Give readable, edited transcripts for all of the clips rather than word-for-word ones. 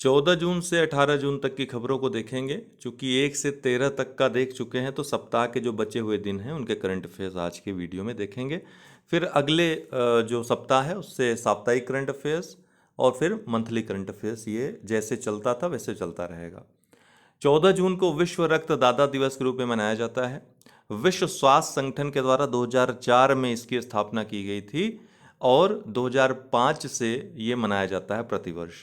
14 जून से 18 जून तक की खबरों को देखेंगे। चूंकि 1 से 13 तक का देख चुके हैं तो सप्ताह के जो बचे हुए दिन हैं उनके करंट अफेयर्स आज के वीडियो में देखेंगे। फिर अगले जो सप्ताह है उससे साप्ताहिक करंट अफेयर्स और फिर मंथली करंट अफेयर्स, ये जैसे चलता था वैसे चलता रहेगा। 14 जून को विश्व रक्तदाता दिवस के रूप में मनाया जाता है। विश्व स्वास्थ्य संगठन के द्वारा 2004 में इसकी स्थापना की गई थी और 2005 से ये मनाया जाता है प्रतिवर्ष।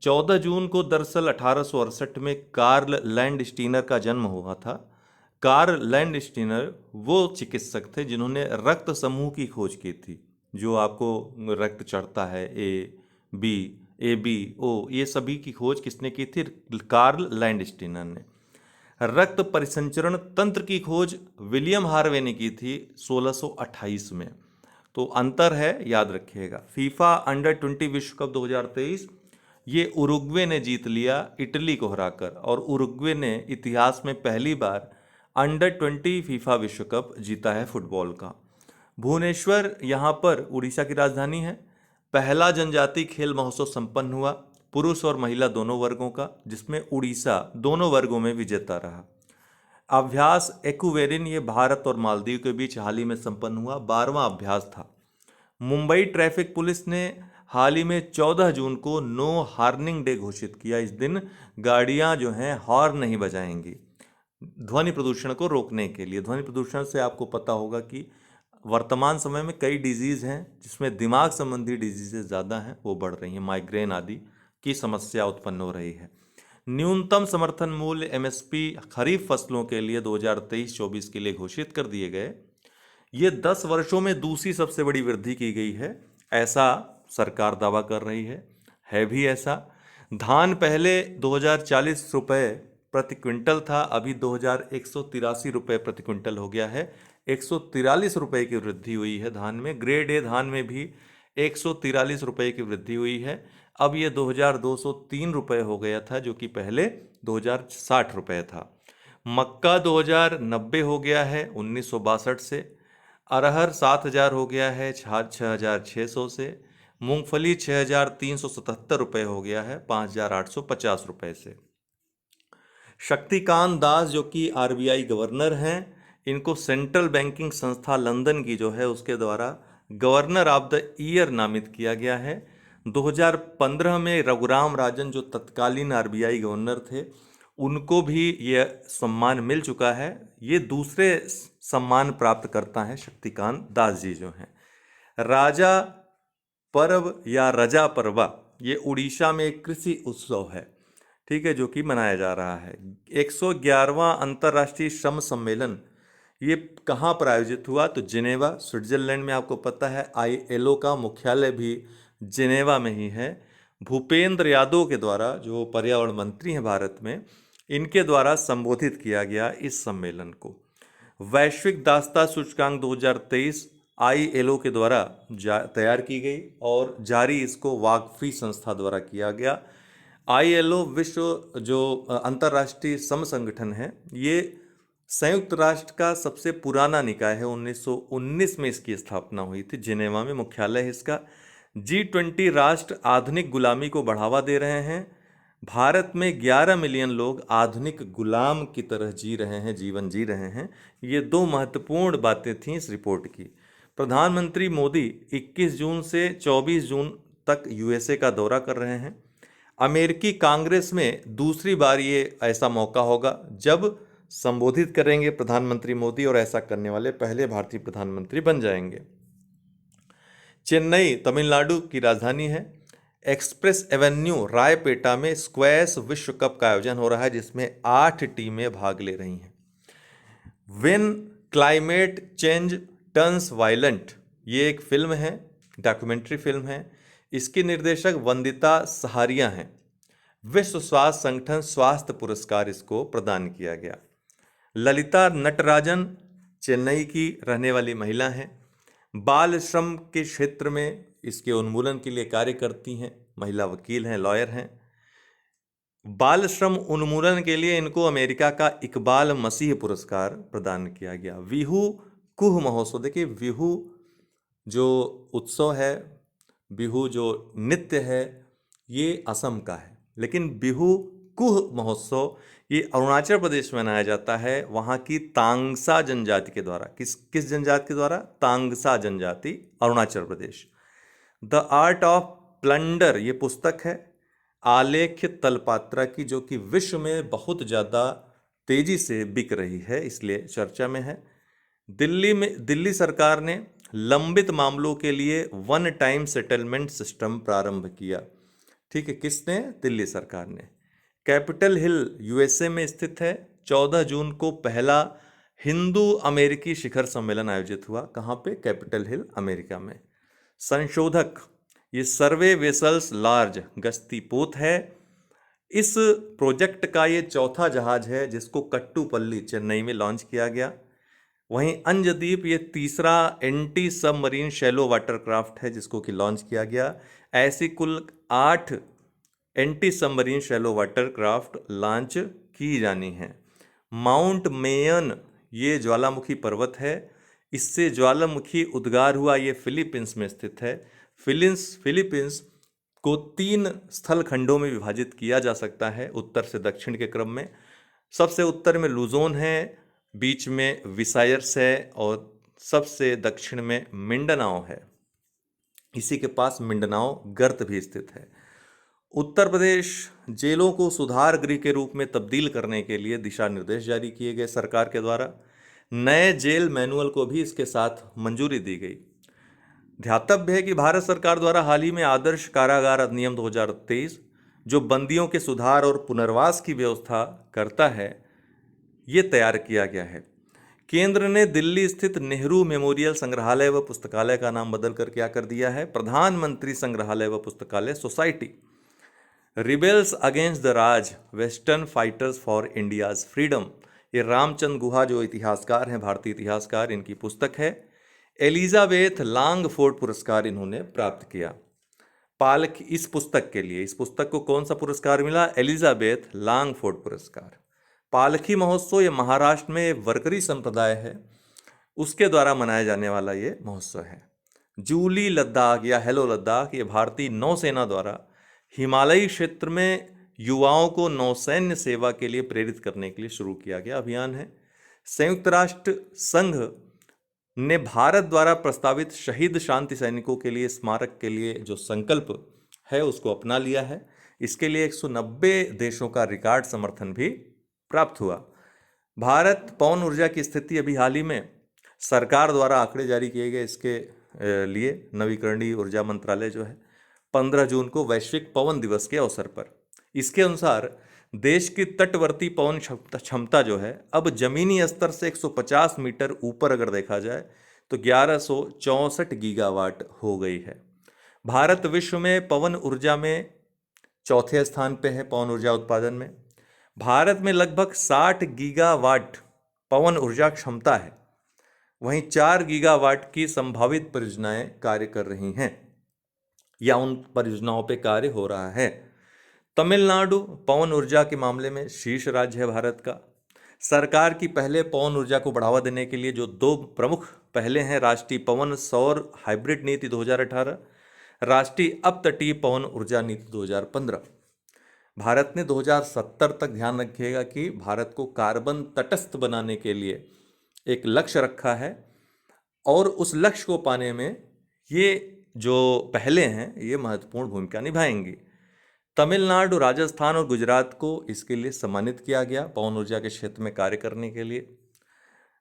14 जून को दरअसल 1868 में कार्ल लैंडस्टीनर का जन्म हुआ था। कार्ल लैंडस्टीनर वो चिकित्सक थे जिन्होंने रक्त समूह की खोज की थी, जो आपको रक्त चढ़ता है, बी ABO, ये सभी की खोज किसने की थी? कार्ल लैंडस्टीनर ने। रक्त परिसंचरण तंत्र की खोज विलियम हार्वे ने की थी 1628 में। तो अंतर है, याद रखिएगा। फीफा अंडर 20 विश्व कप 2023 ये उरुग्वे ने जीत लिया इटली को हराकर, और उरुग्वे ने इतिहास में पहली बार अंडर 20 फीफा विश्व कप जीता है फुटबॉल का। भुवनेश्वर यहाँ पर उड़ीसा की राजधानी है। पहला जनजातीय खेल महोत्सव संपन्न हुआ, पुरुष और महिला दोनों वर्गों का, जिसमें उड़ीसा दोनों वर्गों में विजेता रहा। अभ्यास एक्वेरिन ये भारत और मालदीव के बीच हाल ही में संपन्न हुआ 12वां अभ्यास था। मुंबई ट्रैफिक पुलिस ने हाल ही में 14 जून को नो हार्निंग डे घोषित किया। इस दिन गाड़ियां जो हैं हॉर्न नहीं बजाएंगी, ध्वनि प्रदूषण को रोकने के लिए। ध्वनि प्रदूषण से आपको पता होगा कि वर्तमान समय में कई डिजीज़ हैं जिसमें दिमाग संबंधी डिजीज़ेज ज़्यादा हैं, वो बढ़ रही हैं, माइग्रेन आदि की समस्या उत्पन्न हो रही है। न्यूनतम समर्थन मूल्य MSP खरीफ फसलों के लिए 2023-24 के लिए घोषित कर दिए गए। ये 10 वर्षों में दूसरी सबसे बड़ी वृद्धि की गई है, ऐसा सरकार दावा कर रही है भी ऐसा। धान पहले 2040 रुपये प्रति क्विंटल था, अभी 2183 रुपये प्रति क्विंटल हो गया है। 143 रुपये की वृद्धि हुई है धान में। ग्रेड A धान में भी 143 रुपये की वृद्धि हुई है। अब ये 2203 रुपये हो गया था, जो कि पहले 2060 रुपये था। मक्का 2090 हो गया है 1962 से। अरहर 7000 हो गया है 6600 से। मूंगफली 6377 रुपये हो गया है 5850 रुपये से। शक्तिकांत दास जो कि RBI गवर्नर हैं, इनको सेंट्रल बैंकिंग संस्था लंदन की जो है उसके द्वारा गवर्नर ऑफ द ईयर नामित किया गया है। 2015 में रघुराम राजन जो तत्कालीन RBI गवर्नर थे, उनको भी ये सम्मान मिल चुका है। ये दूसरे सम्मान प्राप्त करता है शक्तिकांत दास जी जो हैं। राजा पर्व या रजा पर्वा ये उड़ीसा में एक कृषि उत्सव है, ठीक है, जो कि मनाया जा रहा है। 111वां अंतर्राष्ट्रीय श्रम सम्मेलन ये कहाँ पर आयोजित हुआ? तो जिनेवा, स्विट्जरलैंड में। आपको पता है ILO का मुख्यालय भी जिनेवा में ही है। भूपेंद्र यादव के द्वारा, जो पर्यावरण मंत्री हैं भारत में, इनके द्वारा संबोधित किया गया इस सम्मेलन को। वैश्विक दास्ता सूचकांक 2023 ILO के द्वारा तैयार की गई और जारी इसको वाकफी संस्था द्वारा किया गया। ILO विश्व जो अंतर्राष्ट्रीय श्रम संगठन है, ये संयुक्त राष्ट्र का सबसे पुराना निकाय है। 1919 में इसकी स्थापना हुई थी, जिनेवा में मुख्यालय है इसका। G20 राष्ट्र आधुनिक गुलामी को बढ़ावा दे रहे हैं। भारत में 11 मिलियन लोग आधुनिक गुलाम की तरह जीवन जी रहे हैं। ये दो महत्वपूर्ण बातें थीं इस रिपोर्ट की। प्रधानमंत्री मोदी 21 जून से 24 जून तक USA का दौरा कर रहे हैं। अमेरिकी कांग्रेस में दूसरी बार ये ऐसा मौका होगा जब संबोधित करेंगे प्रधानमंत्री मोदी, और ऐसा करने वाले पहले भारतीय प्रधानमंत्री बन जाएंगे। चेन्नई तमिलनाडु की राजधानी है। एक्सप्रेस एवेन्यू रायपेटा में स्क्वैश विश्व कप का आयोजन हो रहा है, जिसमें 8 टीमें भाग ले रही हैं। When climate change turns violent ये एक फिल्म है, डॉक्यूमेंट्री फिल्म है। इसकी निर्देशक वंदिता सहारिया हैं। विश्व स्वास्थ्य संगठन स्वास्थ्य पुरस्कार इसको प्रदान किया गया। ललिता नटराजन चेन्नई की रहने वाली महिला हैं। बाल श्रम के क्षेत्र में इसके उन्मूलन के लिए कार्य करती हैं, महिला वकील हैं, लॉयर हैं। बाल श्रम उन्मूलन के लिए इनको अमेरिका का इकबाल मसीह पुरस्कार प्रदान किया गया। विहू कुह महोत्सव, देखिए विहू जो उत्सव है, बिहू जो नृत्य है, ये असम का है। लेकिन बिहू कुह महोत्सव ये अरुणाचल प्रदेश में मनाया जाता है, वहाँ की तांगसा जनजाति के द्वारा। किस किस जनजाति के द्वारा? तांगसा जनजाति, Arunachal Pradesh. The art of plunder ये पुस्तक है आलेख्य तलपात्रा की, जो कि विश्व में बहुत ज़्यादा तेजी से बिक रही है, इसलिए चर्चा में है। दिल्ली सरकार ने लंबित मामलों के लिए वन टाइम सेटलमेंट सिस्टम प्रारंभ किया। ठीक है, किसने? दिल्ली सरकार ने। कैपिटल हिल यूएसए में स्थित है। 14 जून को पहला हिंदू अमेरिकी शिखर सम्मेलन आयोजित हुआ। कहाँ पे? कैपिटल हिल, अमेरिका में। संशोधक ये सर्वे वेसल्स लार्ज गश्ती पोत है। इस प्रोजेक्ट का ये चौथा जहाज है जिसको कट्टुपल्ली, चेन्नई में लॉन्च किया गया। वहीं अंजदीप ये तीसरा एंटी सबमरीन शैलो वाटरक्राफ्ट है जिसको कि लॉन्च किया गया। ऐसी कुल 8 anti submarine shallow watercraft launch की जानी है। माउंट मेयन ये ज्वालामुखी पर्वत है, इससे ज्वालामुखी उद्गार हुआ, ये फिलीपींस में स्थित है। फिलीपींस को 3 स्थल खंडों में विभाजित किया जा सकता है उत्तर से दक्षिण के क्रम में। सबसे उत्तर में लुजोन है, बीच में विसायर्स है और सबसे दक्षिण में मिंडनाओ है। इसी के पास मिंडनाओ गर्त भी स्थित है। उत्तर प्रदेश जेलों को सुधार गृह के रूप में तब्दील करने के लिए दिशा निर्देश जारी किए गए सरकार के द्वारा। नए जेल मैनुअल को भी इसके साथ मंजूरी दी गई। ध्यातव्य है कि भारत सरकार द्वारा हाल ही में आदर्श कारागार अधिनियम 2023 जो बंदियों के सुधार और पुनर्वास की व्यवस्था करता है, ये तैयार किया गया है। केंद्र ने दिल्ली स्थित नेहरू मेमोरियल संग्रहालय व पुस्तकालय का नाम बदलकर क्या कर दिया है? प्रधानमंत्री संग्रहालय व पुस्तकालय society. Rebels against the Raj, western fighters for India's freedom, ये रामचंद्र गुहा जो इतिहासकार हैं, भारतीय इतिहासकार, इनकी पुस्तक है। एलिजाबेथ लांगफोर्ड पुरस्कार इन्होंने प्राप्त किया। इस पुस्तक को कौन सा पुरस्कार मिला? एलिजाबेथ लांगफोर्ड पुरस्कार। पालकी महोत्सव ये महाराष्ट्र में वरकरी संप्रदाय है, उसके द्वारा मनाया जाने वाला ये महोत्सव है। जूली लद्दाख या हेलो लद्दाख ये भारतीय नौसेना द्वारा हिमालयी क्षेत्र में युवाओं को नौसैन्य सेवा के लिए प्रेरित करने के लिए शुरू किया गया अभियान है। संयुक्त राष्ट्र संघ ने भारत द्वारा प्रस्तावित शहीद शांति सैनिकों के लिए स्मारक के लिए जो संकल्प है उसको अपना लिया है। इसके लिए 190 देशों का रिकॉर्ड समर्थन भी प्राप्त हुआ। भारत पवन ऊर्जा की स्थिति अभी हाल ही में सरकार द्वारा आंकड़े जारी किए गए, इसके लिए नवीकरणीय ऊर्जा मंत्रालय जो है 15 जून को वैश्विक पवन दिवस के अवसर पर, इसके अनुसार देश की तटवर्ती पवन क्षमता जो है अब जमीनी स्तर से 150 मीटर ऊपर अगर देखा जाए तो 1164 गीगावाट हो गई है। भारत विश्व में पवन ऊर्जा में चौथे स्थान पे है। पवन ऊर्जा उत्पादन में भारत में लगभग 60 गीगावाट पवन ऊर्जा क्षमता है। वहीं 4 गीगावाट की संभावित परियोजनाएं कार्य कर रही हैं या उन परियोजनाओं पे कार्य हो रहा है। तमिलनाडु पवन ऊर्जा के मामले में शीर्ष राज्य है भारत का। सरकार की पहले पवन ऊर्जा को बढ़ावा देने के लिए जो 2 प्रमुख पहले हैं, राष्ट्रीय पवन सौर हाइब्रिड नीति 2018, राष्ट्रीय अपतटीय पवन ऊर्जा नीति 2015। भारत ने 2070 तक, ध्यान रखिएगा कि भारत को कार्बन तटस्थ बनाने के लिए एक लक्ष्य रखा है और उस लक्ष्य को पाने में ये जो पहले हैं ये महत्वपूर्ण भूमिका निभाएंगी। तमिलनाडु, राजस्थान और गुजरात को इसके लिए सम्मानित किया गया पवन ऊर्जा के क्षेत्र में कार्य करने के लिए।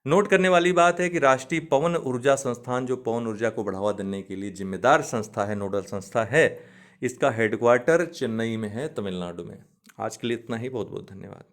नोट करने वाली बात है कि राष्ट्रीय पवन ऊर्जा संस्थान जो पवन ऊर्जा को बढ़ावा देने के लिए जिम्मेदार संस्था है, नोडल संस्था है, इसका हेडक्वार्टर चेन्नई में है, तमिलनाडु में। आज के लिए इतना ही। बहुत बहुत धन्यवाद।